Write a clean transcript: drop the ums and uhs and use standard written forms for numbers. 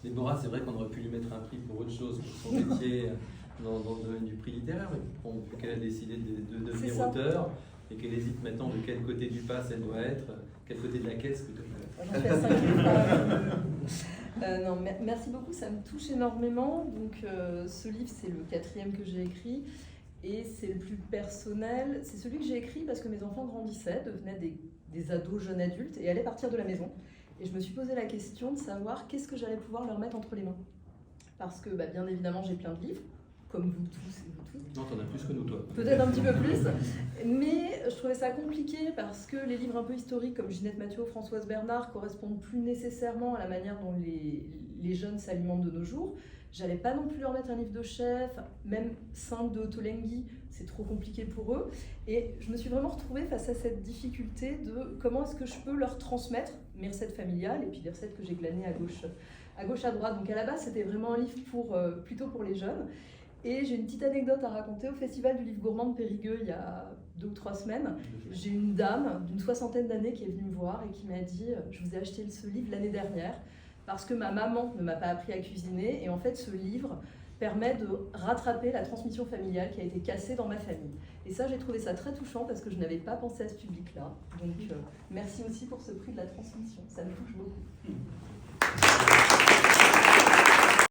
Déborah, c'est vrai qu'on aurait pu lui mettre un prix pour autre chose, pour son métier dans le domaine du prix littéraire, mais bon, vu qu'elle a décidé de devenir auteure et qu'elle hésite maintenant de quel côté du pass elle doit être, quel côté de la caisse plutôt. Non, merci beaucoup, ça me touche énormément. Donc, ce livre, c'est le 4e que j'ai écrit et c'est le plus personnel. C'est celui que j'ai écrit parce que mes enfants grandissaient, devenaient des ados, jeunes adultes et allaient partir de la maison. Et je me suis posé la question de savoir qu'est-ce que j'allais pouvoir leur mettre entre les mains. Parce que, bien évidemment, j'ai plein de livres, comme vous tous et vous toutes. Non, t'en as plus que nous, toi. Peut-être un petit peu plus. Mais je trouvais ça compliqué parce que les livres un peu historiques, comme Ginette Mathieu, Françoise Bernard, correspondent plus nécessairement à la manière dont les jeunes s'alimentent de nos jours. J'allais pas non plus leur mettre un livre de chef, même Sainte de Ottolenghi, c'est trop compliqué pour eux. Et je me suis vraiment retrouvée face à cette difficulté de comment est-ce que je peux leur transmettre mes recettes familiales et puis les recettes que j'ai glanées à gauche à droite. Donc à la base, c'était vraiment un livre plutôt pour les jeunes. Et j'ai une petite anecdote à raconter. Au Festival du livre gourmand de Périgueux, il y a 2 ou 3 semaines, j'ai une dame d'une 60aine d'années qui est venue me voir et qui m'a dit « Je vous ai acheté ce livre l'année dernière parce que ma maman ne m'a pas appris à cuisiner. Et en fait, ce livre permet de rattraper la transmission familiale qui a été cassée dans ma famille. » Et ça, j'ai trouvé ça très touchant parce que je n'avais pas pensé à ce public-là. Donc, merci aussi pour ce prix de la transmission. Ça me touche beaucoup.